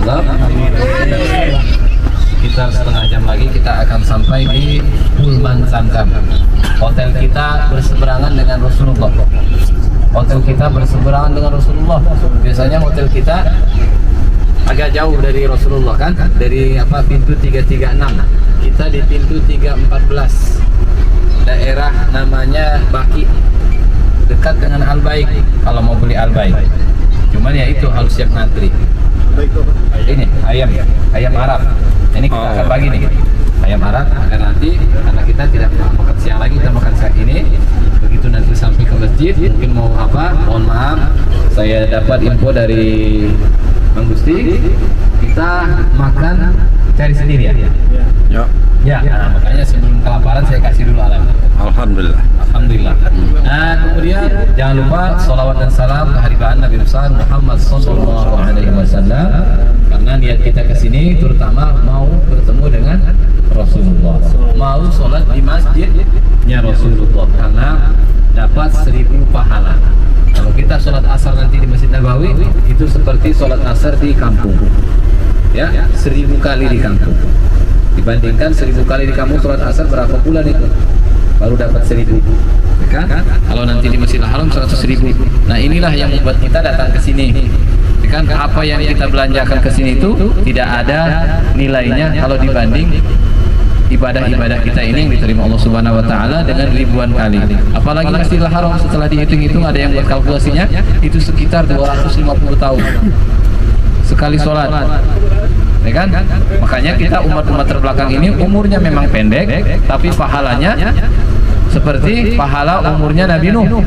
azab. Sekitar setengah jam lagi kita akan sampai di Pullman Zamzam. Hotel kita berseberangan dengan Rasulullah. Hotel kita berseberangan dengan Rasulullah. Biasanya hotel kita agak jauh dari Rasulullah kan, dari pintu 336. Kita di pintu 314. Daerah namanya Baki, dekat dengan Al-Baik kalau mau beli Al-Baik. Cuman ya itu harus siap ngantri. Ini ayam Arab. Ini kita akan bagi nih ayam Arab agar nanti karena kita tidak makan siang lagi, kita makan siang ini. Begitu nanti sampai ke masjid mungkin mau mohon maaf, saya dapat info dari Bang Gusti, kita makan cari sendiri ya. Ya, nah, makanya sebelum kelaparan saya kasih dulu alam. Alhamdulillah. Alhamdulillah. Nah, kemudian jangan lupa sholawat dan salam kehadiran Nabi besar Muhammad Sallallahu Alaihi Wasallam. Karena niat kita ke sini terutama mau bertemu dengan Rasulullah, mau sholat di masjidnya Rasulullah karena dapat 1000 pahala. Kalau kita sholat asar nanti di Masjid Nabawi itu seperti sholat asar di kampung, ya 1000 kali di kampung. Dibandingkan 1000 kali di kampung sholat asar berapa bulan itu? Baru dapat 1000, ya kan? Kalau nanti di Masjidil Haram 100.000. Nah inilah yang membuat kita datang ke sini. Ya kan? Apa yang kita belanjakan ke sini itu tidak ada nilainya kalau dibanding ibadah-ibadah kita ini yang diterima Allah Subhanahu Wa Taala dengan ribuan kali. Apalagi Masjidil Haram setelah dihitung-hitung ada yang buat kalkulasinya itu sekitar 250 tahun sekali sholat. Ya kan? Makanya kita umat-umat terbelakang ini umurnya memang pendek, tapi pahalanya seperti pahala umurnya Nabi Nuh.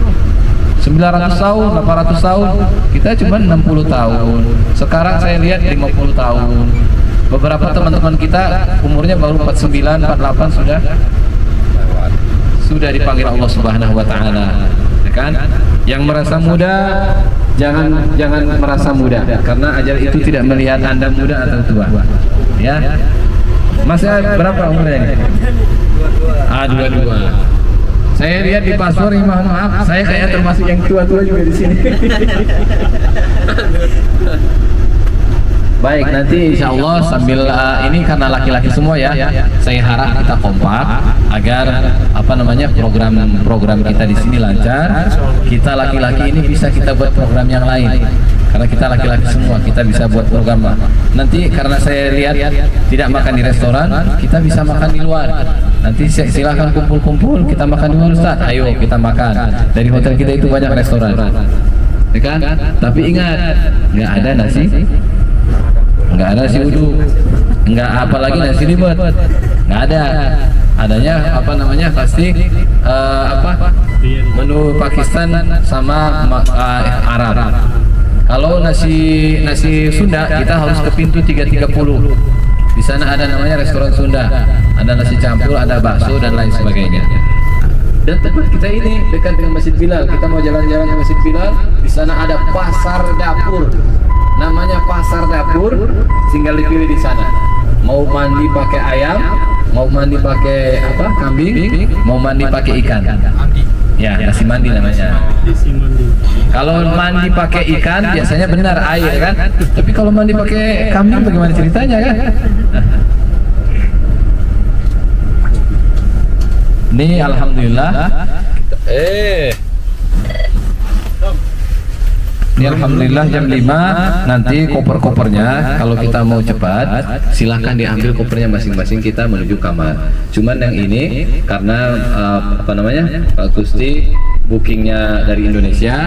900 tahun, 800 tahun, kita cuma 60 tahun. Sekarang saya lihat 50 tahun. Beberapa teman-teman kita umurnya baru 49, 48 sudah dipanggil Allah Subhanahu Wa Taala. Ya kan? Yang merasa muda jangan merasa muda karena ajal itu tidak melihat Anda muda atau tua. Ya. Masnya berapa umurnya ini? 22. Saya lihat di paspor, maaf, saya kayak termasuk yang tua-tua juga di sini. Baik, nanti insya Allah sambil ini karena laki-laki semua ya, saya harap kita kompak agar program kita di sini lancar. Kita laki-laki ini bisa kita buat program yang lain. Karena kita laki-laki semua, kita bisa buat program. Nanti karena saya lihat tidak makan di restoran, kita bisa makan di luar. Nanti silakan kumpul-kumpul, kita makan di luar Ustaz. Ayo kita makan. Dari hotel kita itu banyak restoran. Ya kan? Tapi ingat, nggak ada nasi. Nggak ada nasi uduk, nggak apalagi nasi liwet, nggak ada. Adanya pasti menu Pakistan sama Arab. Kalau nasi Sunda kita harus ke pintu 330. Di sana ada namanya restoran Sunda, ada nasi campur, ada bakso dan lain sebagainya. Dan tempat kita ini dekat dengan Masjid Bilal. Kita mau jalan-jalan ke Masjid Bilal, di sana ada pasar dapur. Namanya pasar dapur, tinggal dipilih di sana. Mau mandi pakai ayam, mau mandi pakai kambing, mau mandi pakai ikan. Ya, nasi mandi namanya. Kalau mandi pakai ikan biasanya benar air kan. Tapi kalau mandi pakai kambing bagaimana ceritanya kan? Ini alhamdulillah. Ini alhamdulillah jam 5 nanti koper-kopernya kalau kita mau cepat silahkan diambil kopernya masing-masing, kita menuju kamar. Cuman yang ini karena Pak Gusti bookingnya dari Indonesia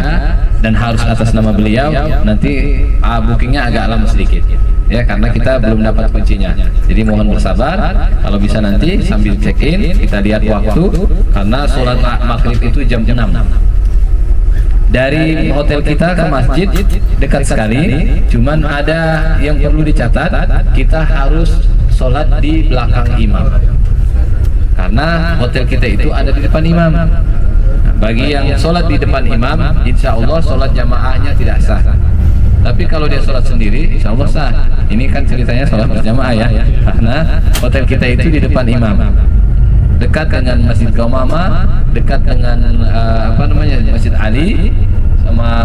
dan harus atas nama beliau, nanti bookingnya agak lama sedikit ya karena kita belum dapat kuncinya. Jadi mohon bersabar, kalau bisa nanti sambil check in kita lihat waktu karena sholat maghrib itu jam 6. Dari hotel kita ke masjid dekat sekali, cuman ada yang perlu dicatat, kita harus sholat di belakang imam karena hotel kita itu ada di depan imam. Bagi yang sholat di depan imam, insya Allah sholat jamaahnya tidak sah. Tapi kalau dia sholat sendiri, insya Allah sah. Ini kan ceritanya sholat berjamaah ya, karena hotel kita itu di depan imam, dekat dengan Masjid Gaumama, dekat dengan Masjid Ali,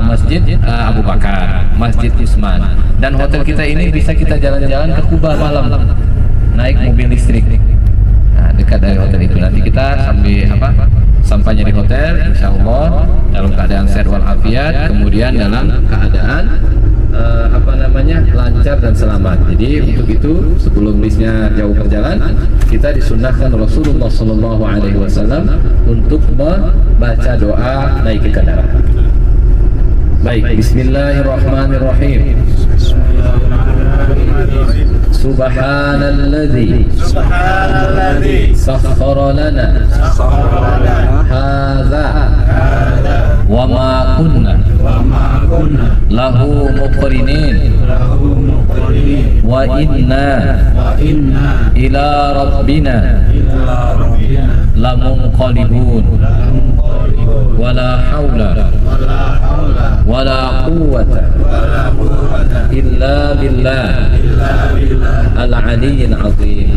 Masjid Abu Bakar, Masjid Utsman. Dan hotel kita ini bisa kita jalan-jalan ke Kuba malam, naik mobil listrik. Nah, dekat dari hotel itu. Nanti kita sampainya di hotel, insya Allah dalam keadaan sehat walafiat, kemudian dalam keadaan lancar dan selamat. Jadi untuk itu sebelum bisnya jauh perjalanan, kita disunnahkan Rasulullah SAW untuk membaca doa naik ke kendaraan. Baik, Bismillahirrahmanirrahim. Subhanalladzi sakhkhara lana hadza wa ma kunna lahu muqrinin wa inna ila rabbina lamunqalibun wala haula wala quwwata illa billah al-aliyyil azim.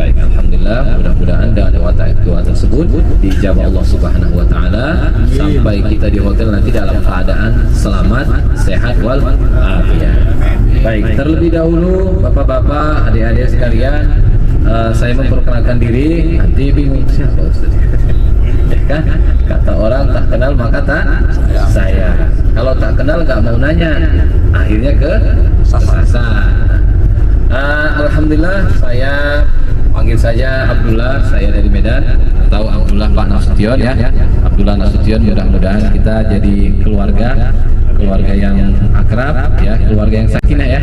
Baik, alhamdulillah, mudah-mudahan doa tersebut dijawab Allah Subhanahu wa taala sampai kita di hotel nanti dalam keadaan selamat, sehat wal afiat. Baik, terlebih dahulu Bapak-bapak, adik-adik sekalian, saya memperkenalkan diri, nanti bingung siapa Ustaz. Ya kan? Kata orang tak kenal maka tak sayang. Kalau tak kenal gak mau nanya, akhirnya ke sasar. Alhamdulillah, saya panggil saja Abdullah, saya dari Medan, atau Abdullah Pak Nasution ya. Abdullah Nasution, mudah-mudahan kita jadi keluarga yang akrab ya, keluarga yang sakinah ya.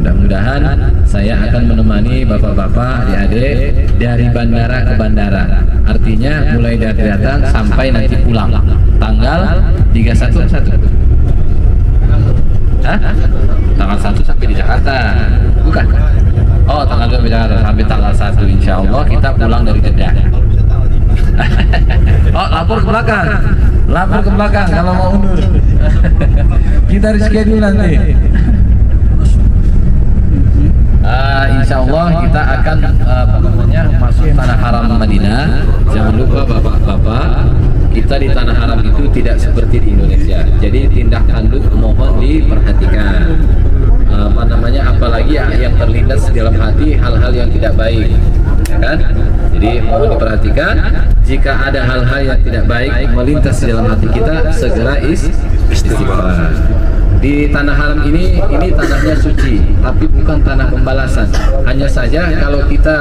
Mudah-mudahan saya akan menemani bapak-bapak, adik-adik dari bandara ke bandara. Artinya mulai dari datang sampai nanti pulang. Tanggal 31. Hah? Tanggal 1 sampai di Jakarta. Bukan? Oh, tanggal 2 di Jakarta sampai tanggal 1 insya Allah kita pulang dari Jeddah. Oh, lapor ke belakang. Lapor ke belakang kalau mau undur. Kita reschedule nanti. Insya Allah kita akan masuk tanah haram Madinah. Jangan lupa bapak-bapak, kita di tanah haram itu tidak seperti di Indonesia. Jadi tindak tanduk mohon diperhatikan. Apalagi yang terlintas dalam hati hal-hal yang tidak baik, ya kan? Jadi mohon diperhatikan. Jika ada hal-hal yang tidak baik melintas di dalam hati kita, segera istighfar. Di tanah haram ini tanahnya suci, tapi bukan tanah pembalasan. Hanya saja kalau kita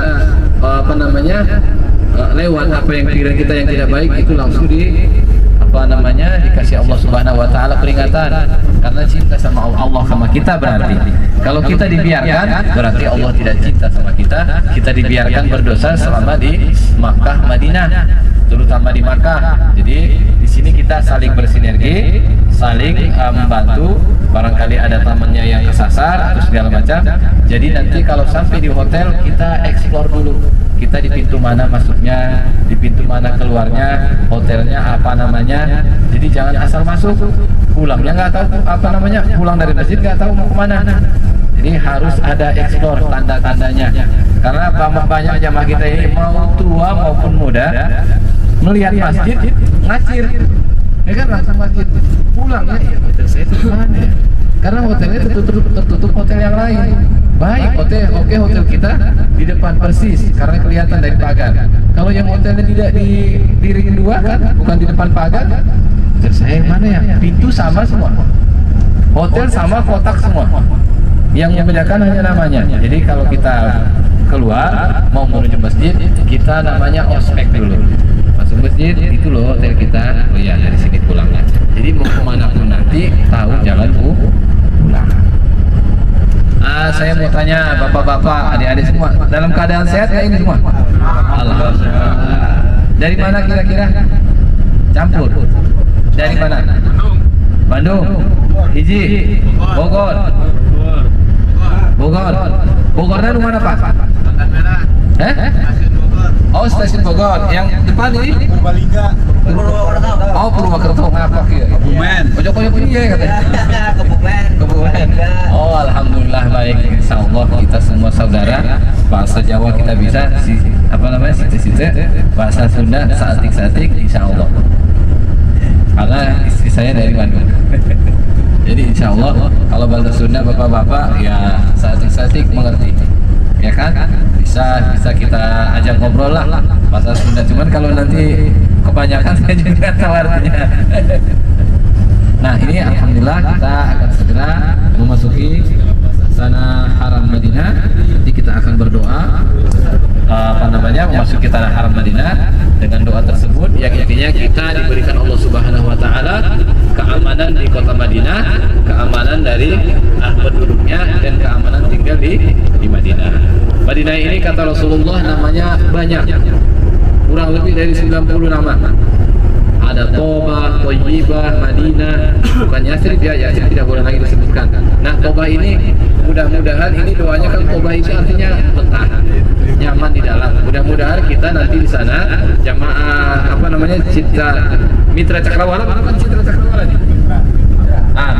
lewat apa yang pikiran kita yang tidak baik, itu langsung dikasih Allah Subhanahu wa taala peringatan, karena cinta sama Allah sama kita. Berarti kalau kita dibiarkan, berarti Allah tidak cinta sama kita. Kita dibiarkan berdosa selama di Makkah Madinah, terutama di Makkah. Jadi di sini kita saling bersinergi, saling membantu. Barangkali ada temannya yang kesasar atau segala macam. Jadi nanti kalau sampai di hotel, kita eksplor dulu. Kita di pintu mana masuknya, di pintu mana keluarnya, hotelnya apa namanya. Jadi jangan asal masuk, pulangnya nggak tahu pulang dari masjid nggak tahu mau kemana. Jadi harus ada eksplor tanda-tandanya. Karena banyak jamaah kita ini mau tua maupun muda, melihat masjid ngacir, ya kan, langsung masjid. Pulangnya ya hotel saya itu mana ya? Karena hotelnya tertutup hotel yang lain. Baik, hotel kita di depan persis karena kelihatan dari pagar. Kalau yang hotelnya tidak di ring 2 kan, bukan di depan pagar, hotel saya mana ya? Pintu sama semua, hotel sama, kotak semua. Yang membedakan hanya namanya. Jadi kalau kita keluar mau menuju masjid, kita namanya ospek dulu. Masuk masjid, itu loh hotel kita. Oh ya, dari sini pulangnya. Jadi mau kemana pun nanti tahu jalan pulang. Saya mau tanya bapak-bapak, adik-adik semua, dalam keadaan sehat kayak ini semua? Alhamdulillah. Dari mana kira-kira? Campur. Dari mana? Bandung. Hiji. Bogor. Bogornya di mana Pak? Oh, stasiun Bogor. Yang depan ini? Purbalingga. Oh, Purwakarta. Apa ya? Kebumen. Pojok-pojok ini ya katanya. Kebumen. Oh, alhamdulillah, baik. Insyaallah kita semua saudara. Bahasa Jawa kita bisa, siti-siti. Bahasa Sunda saatik-saatik, insyaallah. karena istri saya dari Bandung. Jadi insya Allah kalau bahasa Sunda bapak-bapak ya satik-satik mengerti, ya kan? Bisa kita ajak ngobrol lah bahasa Sunda. Cuman kalau nanti kebanyakan saya juga tahu artinya. Nah ini alhamdulillah kita akan segera memasuki sana haram Madinah. Nanti kita akan berdoa memasuki tanah haram Madinah dengan doa tersebut yang intinya kita diberikan Allah Subhanahu wa taala keamanan di kota Madinah, keamanan dari penduduknya dan keamanan tinggal di Madinah. Madinah ini kata Rasulullah namanya banyak, kurang lebih dari 90 nama. Ada Toba, Thayyibah, Madinah, bukan Yasrib ya, Yasrib tidak boleh lagi disebutkan. Nah Toba ini mudah-mudahan ini doanya kan Toba itu artinya betah, nyaman di dalam. Mudah-mudahan kita nanti di sana jamaah Mitra Cakrawala, bukan Citra Cakrawala nih.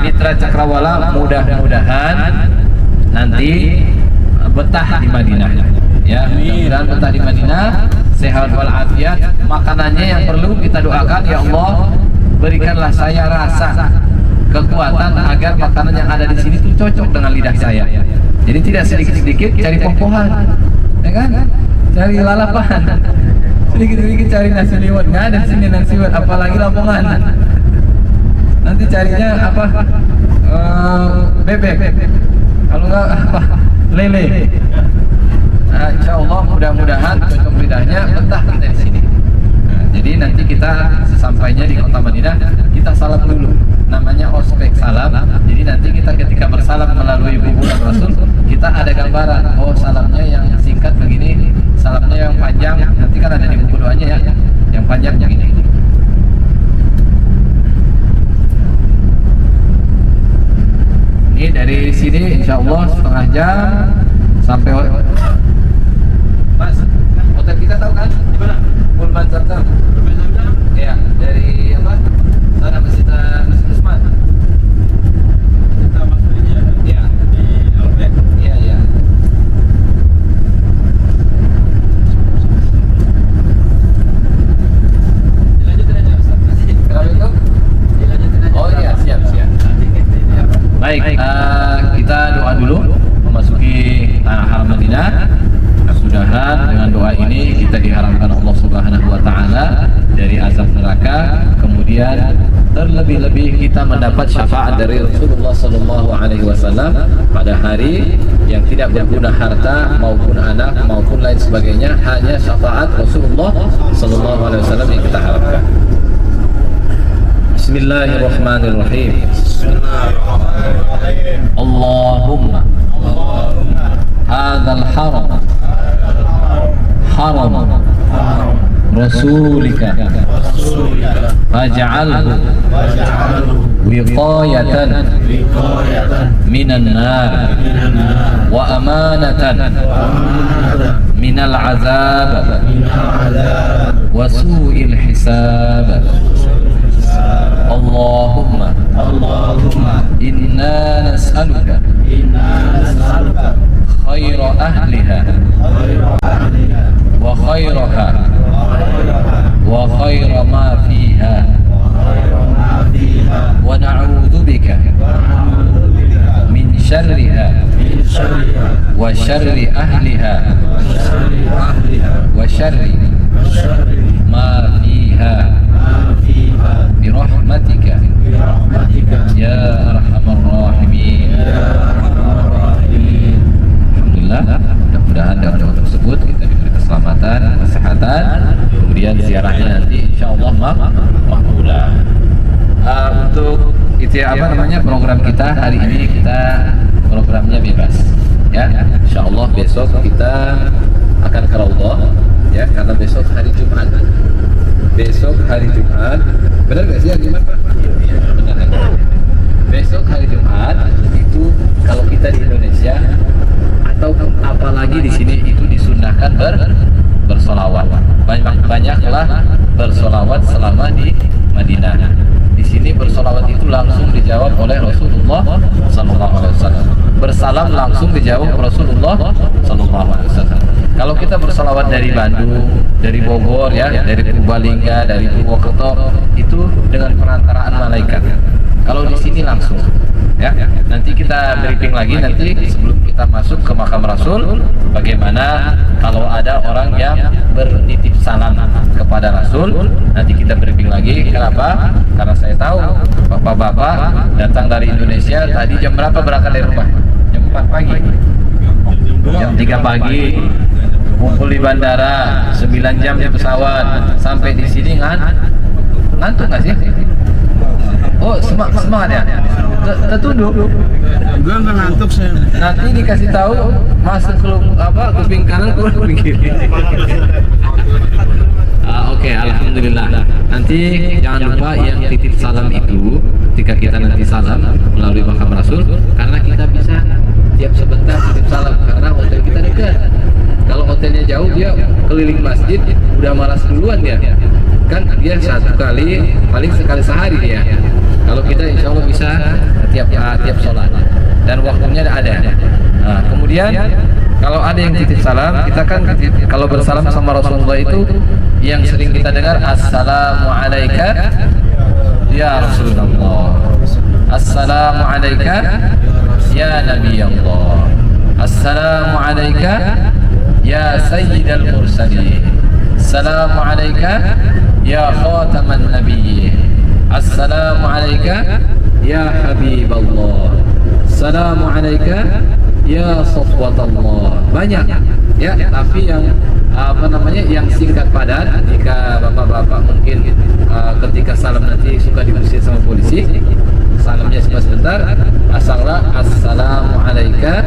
Mitra Cakrawala mudah-mudahan nanti betah di Madinah. Ya, mudah-mudahan betah di Madinah, sehat walafiat. Makanannya yang perlu kita doakan, ya Allah berikanlah saya rasa kekuatan agar makanan yang ada di sini itu cocok dengan lidah saya. Jadi tidak sedikit-sedikit cari poh-pohan, ya kan? Cari lalapan, sedikit-sedikit cari nasi liwet, nggak ada sini nasi liwet, apalagi Lamongan. Nanti carinya apa? Bebek, kalau nggak apa? Lele. Nah, insya Allah mudah-mudahan cocok lidahnya, betah kita di sini. Nah, jadi nanti kita sesampainya di kota Madinah kita salam dulu, namanya ospek salam. Jadi nanti kita ketika bersalam melalui buburan Rasul kita ada gambaran, oh salamnya yang singkat begini, salamnya yang panjang nanti kan ada di buku doanya ya, yang panjang yang ini. Ini dari sini insya Allah setengah jam sampai Mas, hotel kita tahu kan? Di mana? Pullman Zamzam. Ya, dari apa? Sana Masjid Usman. Kita masuknya ya di Outlet. Iya, iya. Dilanjutin aja, Ustaz. Kenapa itu? Dilanjutin aja. Oh iya, siap. Baik, kita doa dulu memasuki tanah haram Madinah. Mudah-mudahan dengan doa ini kita diharamkan Allah Subhanahu wa taala dari azab neraka, kemudian terlebih-lebih kita mendapat syafaat dari Rasulullah sallallahu alaihi wasallam pada hari yang tidak berguna harta maupun anak maupun lain sebagainya, hanya syafaat Rasulullah sallallahu alaihi wasallam yang kita harapkan. Bismillahirrahmanirrahim. Allahumma hadzal haram haram rasulika faj'alhu wiqayatan minan nar wa amanatan minal azab wa su'il hisab. Allahumma inna nas'aluka khaira ahliha wa khairaha wa khaira ma fiha wa na'udzu bika min syarriha wa syarri ahliha wa syarri ma fiha birahmatika ya arhamar rahimin. Alhamdulillah, mudah-mudahan dengan doa tersebut kita diberi keselamatan, kesehatan, kemudian ziarahnya nanti insyaallah makbulah. Untuk itu ya program kita hari ini, kita programnya bebas ya. Insyaallah besok kita akan ke Raudhah ya, karena besok hari Jumat. Besok hari Jumat, benar nggak sih ya gimana Pak? Iya, benar. Besok hari Jumat itu kalau kita di Indonesia atau apalagi di sini itu disunahkan bersolawat. Banyaklah bersolawat selama di Madinah. Di sini bersolawat itu langsung dijawab oleh Rasulullah SAW. Bersalam langsung dijawab Rasulullah SAW. Kalau kita bersalawat dari Bandung, dari Bogor ya, dari Purbalingga, dari Purwokerto, itu dengan perantaraan malaikat. Kalau di sini langsung ya. Nanti kita briefing lagi nanti sebelum kita masuk ke makam Rasul, bagaimana kalau ada orang yang bertitip salam kepada Rasul. Nanti kita briefing lagi. Kenapa? Karena saya tahu bapak-bapak datang dari Indonesia tadi jam berapa berangkat dari rumah? Jam 4 pagi, jam 3 pagi, kumpul di bandara, 9 jam di pesawat, sampai di sini ngantuk nggak sih? Oh, semangat ya? Tertunduk? Enggak ngantuk saya. Nanti dikasih tahu masuk ke kuping kanan, keluar kuping kiri. Oke, alhamdulillah. Nanti jangan lupa yang titip salam itu ketika kita nanti salam melalui makam Rasul, karena kita bisa tiap sebentar titip salam karena hotel kita dekat. Kalau hotelnya jauh, dia keliling masjid udah malas duluan dia. Kan dia satu kali, paling sekali sehari dia. Kalau kita insya Allah bisa tiap sholat dan waktunya ada. Nah, kemudian kalau ada yang titip salam, kita kan kalau bersalam sama Rasulullah itu yang sering kita dengar, assalamu alayka ya Rasulullah, assalamu alayka ya Nabi Allah, assalamu alayka ya Sayyidal Mursalin, assalamu alayka ya Khataman Nabiyyin, assalamu alayka ya Habiballah, assalamu alayka ya Safwatallah. Banyak ya, tapi yang yang singkat padat. Jika bapak-bapak mungkin ketika salam nanti suka diusir sama polisi, salamnya sebentar, asanglah assalamu alayka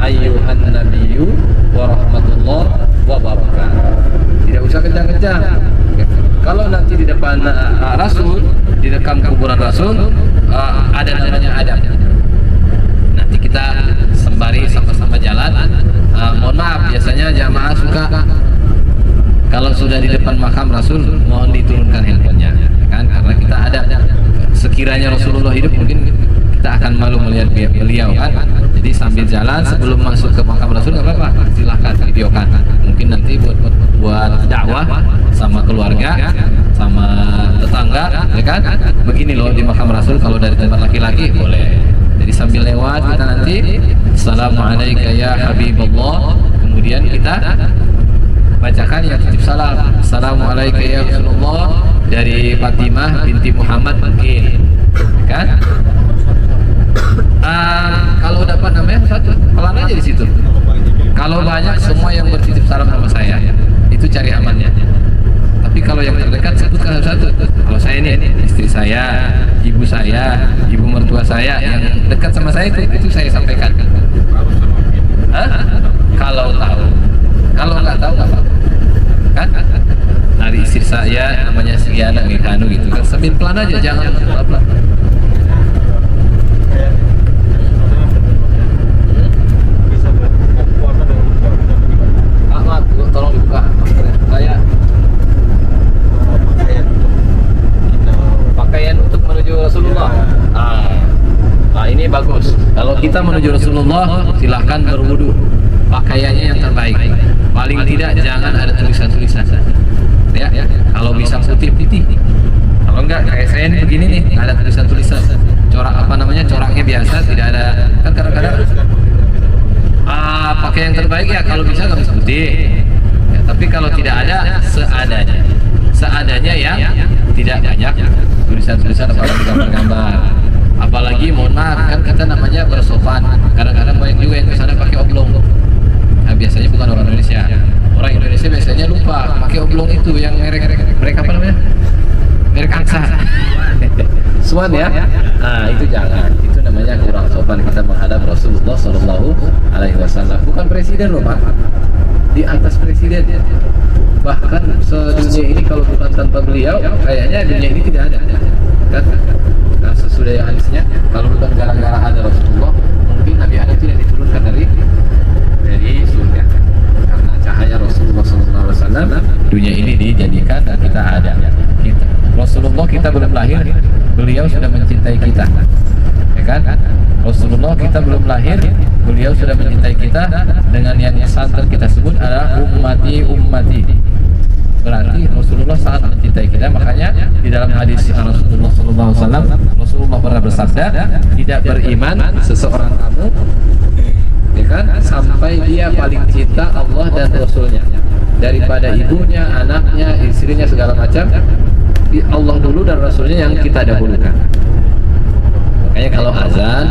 ayyuhan nabiyyu wa rahmatullah wa barakatuh. Tidak usah kencang-kencang. Kalau nanti di depan Rasul, di dekat kuburan Rasul, ada namanya adab. Nanti kita sembari sama-sama jalan. Mohon maaf, biasanya jamaah suka kalau sudah di depan makam Rasul mohon diturunkan handphonenya, kan? Karena kita ada, sekiranya Rasulullah hidup mungkin kita akan malu melihat beliau, kan? Jadi sambil jalan sebelum masuk ke makam Rasul nggak apa-apa, silahkan videokan. Mungkin nanti buat dakwah sama keluarga, sama tetangga, ya kan? Begini loh di makam Rasul kalau dari tempat laki-laki boleh. Jadi sambil lewat kita nanti assalamualaikum ya Habibullah, kemudian kita bacakan yang titip salam, assalamualaikum ya Rasulullah dari Fatimah binti Muhammad mungkin, kan? Kalau dapat namanya satu, pelan aja di situ. Kalau banyak semua yang bertitip salam sama saya, itu cari amannya. Tapi kalau yang terdekat sebutkan satu. Kalau saya ini istri saya, ibu mertua saya yang dekat sama saya itu saya sampaikan. Kalau tahu, kalau nggak tahu nggak apa-apa, kan? Dari istri saya namanya Siana Mikanu gitu kan, sambil pelan aja, jangan pelan-pelan. Ahmad, tolong dibuka. Saya pakaian untuk menuju Rasulullah. Nah, ini bagus. Kalau kita menuju Rasulullah, silahkan berwudu. Pakaiannya yang terbaik. Paling tidak jangan ada tulisan-tulisan. Ya, kalau bisa putih-putih. Kalau enggak kayak saya ini begini nih, nggak ada tulisan-tulisan. Corak coraknya biasa, tidak ada. Kan kadang-kadang pakai yang terbaik ya kalau bisa gamis putih. Ya, tapi kalau tidak ada seadanya ya, tidak banyak tulisan-tulisan apalagi gambar-gambar. Apalagi mohon maaf, kan kata namanya bersopan. Kadang-kadang banyak juga yang kesana pakai oblong. Nah, biasanya bukan orang Indonesia. Orang Indonesia biasanya lupa pakai oblong itu yang merek apa namanya? Merek angsa. Swan ya. Nah, itu jangan. Itu namanya kurang sopan kita menghadap Rasulullah Shallallahu Alaihi Wasallam. Bukan presiden loh Pak. Di atas presiden. Bahkan sedunia ini kalau bukan tanpa beliau, kayaknya dunia ini tidak ada. Kan? Nah, sesudah yang hadisnya, kalau bukan gara-gara ada Rasulullah, mungkin Nabi Adam tidak diturunkan dari surga. Karena cahaya Rasulullah SAW, dunia ini dijadikan dan kita ada. Rasulullah kita belum lahir, beliau sudah mencintai kita, ya kan? Rasulullah kita belum lahir, beliau sudah mencintai kita dengan yang santer kita sebut adalah ummati ummati. Berarti Rasulullah sangat mencintai kita, makanya di dalam hadis Rasulullah SAW, Rasulullah pernah bersabda, tidak beriman seseorang kamu, ya kan, sampai dia paling cinta Allah dan Rasulnya daripada ibunya, anaknya, istrinya, segala macam. Allah dulu dan Rasulnya yang kita dahulukan. Makanya kalau azan,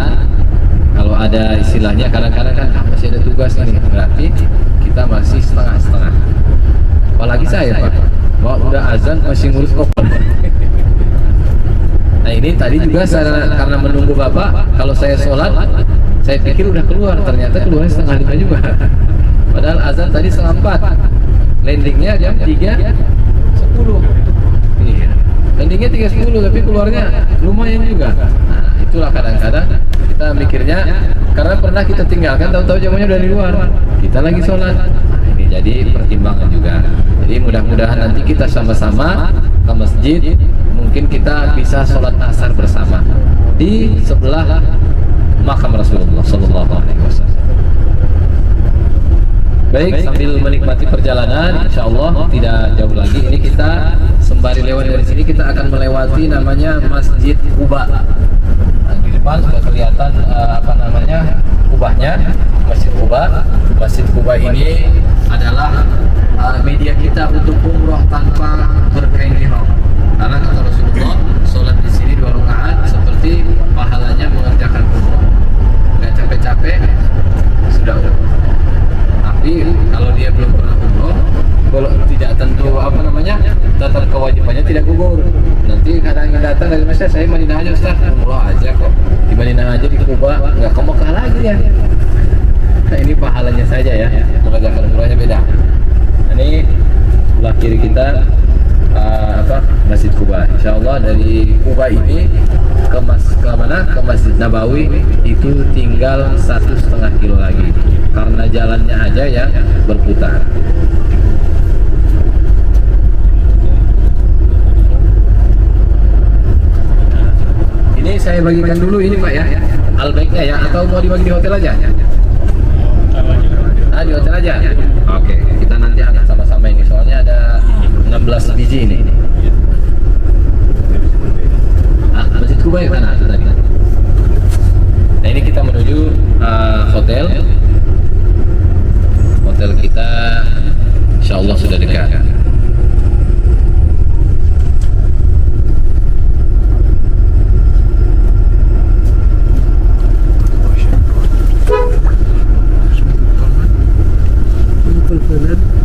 kalau ada istilahnya kadang-kadang kan masih ada tugas ini, berarti kita masih setengah-setengah. Apalagi saya Pak, wah udah azan masih ngurus koper. Nah ini tadi juga karena menunggu Bapak, kalau saya sholat, saya pikir udah keluar, ternyata keluarnya setengah 5 juga. Padahal azan tadi setengah 4, landingnya jam 3.10. Iya, landingnya 3.10, tapi keluarnya lumayan juga. Nah itulah kadang-kadang kita mikirnya, karena pernah kita tinggalkan, tahu-tahu jamnya udah di luar, kita lagi sholat. Jadi pertimbangan juga. Jadi mudah-mudahan nanti kita sama-sama ke masjid, mungkin kita bisa sholat asar bersama di sebelah makam Rasulullah Sallallahu Alaihi Wasallam. Baik, sambil menikmati perjalanan, insya Allah tidak jauh lagi ini kita sembari lewat dari sini kita akan melewati namanya Masjid Quba. Nah, di depan sudah kelihatan kubahnya, Masjid Quba. Masjid Quba ini adalah media kita untuk umroh tanpa berkain ihram. Karena kata Rasulullah, sholat di sini 2 rakaat seperti pahalanya mengerjakan umroh. Nggak capek-capek, sudah umroh. Tapi kalau dia belum pernah umroh, kalau tidak tentu tetap kewajibannya tidak gugur. Nanti kadang yang datang dari Mesir, saya Madinah aja Ustaz, umroh aja kok. Di Madinah aja, di Kuba, nggak ke Mekah lagi ya. Nah, ini pahalanya saja ya, mengerjakan umrohnya beda. Ini sebelah kiri kita Masjid Quba. Insya Allah dari Quba ini ke mana? Ke Masjid Nabawi itu tinggal 1,5 kilo lagi. Karena jalannya aja yang berputar. Ini saya bagikan dulu ini Pak ya, albaiknya ya, atau mau dibagi di hotel aja? Ah, di hotel aja. Oke, kita nanti akan sama-sama ini, soalnya ada 16 biji ini. Masjid Quba ya mana itu tadi? Nah ini kita menuju hotel. Hotel kita insya Allah sudah dekat. Benar.